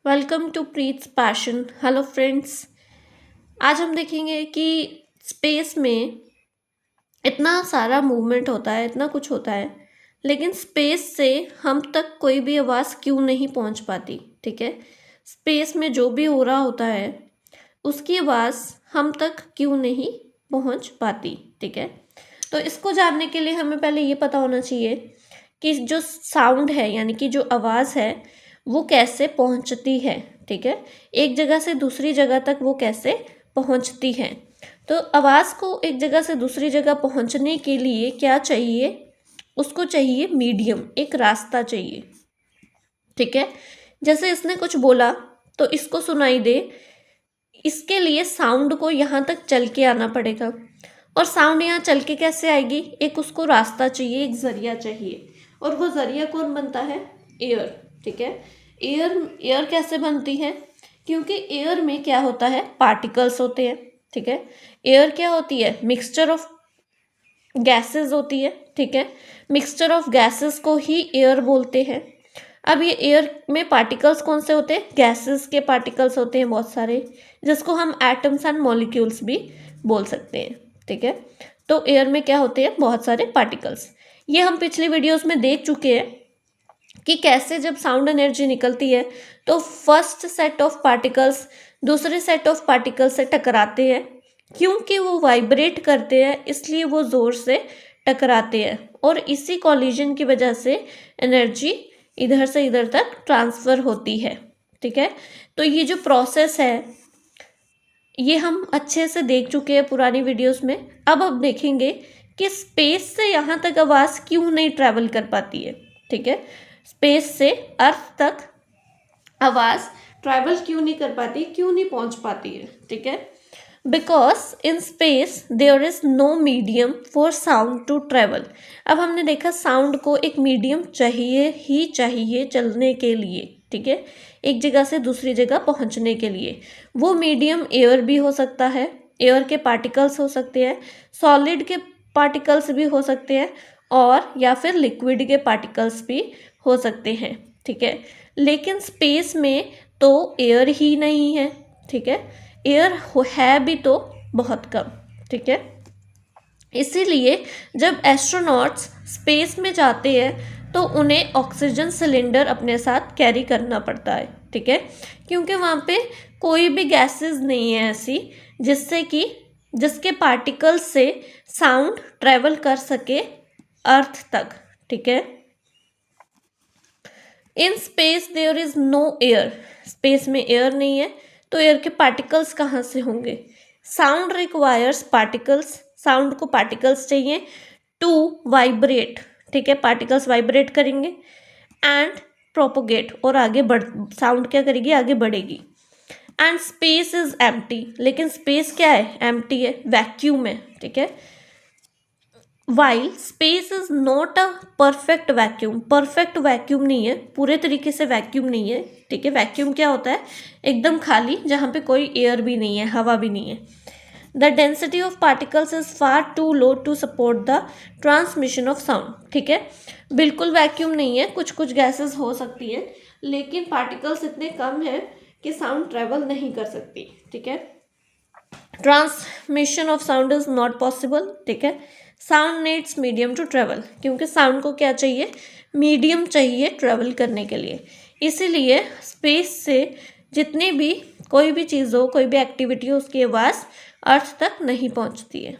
Welcome to Preet's passion. Hello friends, आज हम देखेंगे कि स्पेस में इतना सारा मूवमेंट होता है, इतना कुछ होता है, लेकिन स्पेस से हम तक कोई भी आवाज़ क्यों नहीं पहुंच पाती। ठीक है, स्पेस में जो भी हो रहा होता है उसकी आवाज़ हम तक क्यों नहीं पहुंच पाती। ठीक है, तो इसको जानने के लिए हमें पहले ये पता होना चाहिए कि जो साउंड है यानी कि जो आवाज़ है वो कैसे पहुंचती है। ठीक है, एक जगह से दूसरी जगह तक वो कैसे पहुंचती है। तो आवाज़ को एक जगह से दूसरी जगह पहुंचने के लिए क्या चाहिए, उसको चाहिए मीडियम, एक रास्ता चाहिए। ठीक है, जैसे इसने कुछ बोला तो इसको सुनाई दे, इसके लिए साउंड को यहाँ तक चल के आना पड़ेगा। और साउंड यहाँ चल के कैसे आएगी, एक उसको रास्ता चाहिए, एक ज़रिया चाहिए। और वो ज़रिया कौन बनता है? एयर। ठीक है, एयर कैसे बनती है? क्योंकि एयर में क्या होता है, पार्टिकल्स होते हैं। ठीक है, एयर क्या होती है? मिक्सचर ऑफ गैसेस होती है। ठीक है, मिक्सचर ऑफ गैसेस को ही एयर बोलते हैं। अब ये एयर में पार्टिकल्स कौन से होते हैं? गैसेस के पार्टिकल्स होते हैं बहुत सारे, जिसको हम एटम्स एंड मॉलिक्यूल्स भी बोल सकते हैं। ठीक है, तो एयर में क्या होते हैं? बहुत सारे पार्टिकल्स। ये हम पिछली वीडियोस में देख चुके हैं कि कैसे जब साउंड एनर्जी निकलती है तो फर्स्ट सेट ऑफ पार्टिकल्स दूसरे सेट ऑफ पार्टिकल्स से टकराते हैं। क्योंकि वो वाइब्रेट करते हैं इसलिए वो ज़ोर से टकराते हैं, और इसी कॉलिजन की वजह से एनर्जी इधर से इधर तक ट्रांसफ़र होती है। ठीक है, तो ये जो प्रोसेस है ये हम अच्छे से देख चुके हैं पुरानी वीडियोस में। अब देखेंगे कि स्पेस से यहाँ तक आवाज़ क्यों नहीं ट्रैवल कर पाती है। ठीक है, स्पेस से अर्थ तक आवाज़ ट्रैवल क्यों नहीं कर पाती, क्यों नहीं पहुँच पाती है। ठीक है, because in space there is no medium for sound to travel. अब हमने देखा साउंड को एक मीडियम चाहिए ही चाहिए चलने के लिए। ठीक है, एक जगह से दूसरी जगह पहुंचने के लिए। वो मीडियम एयर भी हो सकता है, एयर के पार्टिकल्स हो सकते हैं, सॉलिड के पार्टिकल्स भी हो सकते हैं, और या फिर लिक्विड के पार्टिकल्स भी हो सकते हैं। ठीक है, लेकिन स्पेस में तो एयर ही नहीं है। ठीक है, एयर है भी तो बहुत कम। ठीक है, इसीलिए जब एस्ट्रोनॉट्स स्पेस में जाते हैं तो उन्हें ऑक्सीजन सिलेंडर अपने साथ कैरी करना पड़ता है। ठीक है, क्योंकि वहाँ पे कोई भी गैसेस नहीं है ऐसी जिसके पार्टिकल्स से साउंड ट्रेवल कर सके अर्थ तक। ठीक है, in space there is no air. Space में एयर नहीं है तो एयर के पार्टिकल्स कहाँ से होंगे? साउंड रिक्वायर्स पार्टिकल्स, साउंड को पार्टिकल्स चाहिए टू वाइब्रेट। ठीक है, पार्टिकल्स वाइब्रेट करेंगे एंड प्रोपोगेट, और आगे साउंड क्या करेगी? आगे बढ़ेगी। एंड स्पेस इज एम्प्टी, लेकिन स्पेस क्या है? एम्प्टी है, वैक्यूम है। ठीक है, while space is not a perfect vacuum. Perfect vacuum नहीं है, पूरे तरीके से वैक्यूम नहीं है। ठीक है, वैक्यूम क्या होता है? एकदम खाली, जहाँ पे कोई एयर भी नहीं है, हवा भी नहीं है। The density of particles is far too low to support the transmission of sound. ठीक है, बिल्कुल वैक्यूम नहीं है, कुछ कुछ गैसेस हो सकती है, लेकिन पार्टिकल्स इतने कम हैं कि साउंड ट्रेवल नहीं कर सकती। ठीक है, transmission of sound is not possible. ठीक है, sound needs medium to travel, क्योंकि साउंड को क्या चाहिए? मीडियम चाहिए ट्रेवल करने के लिए। इसीलिए स्पेस से जितनी भी कोई भी चीज़ हो, कोई भी एक्टिविटी हो, उसकी आवाज़ अर्थ तक नहीं पहुंचती है।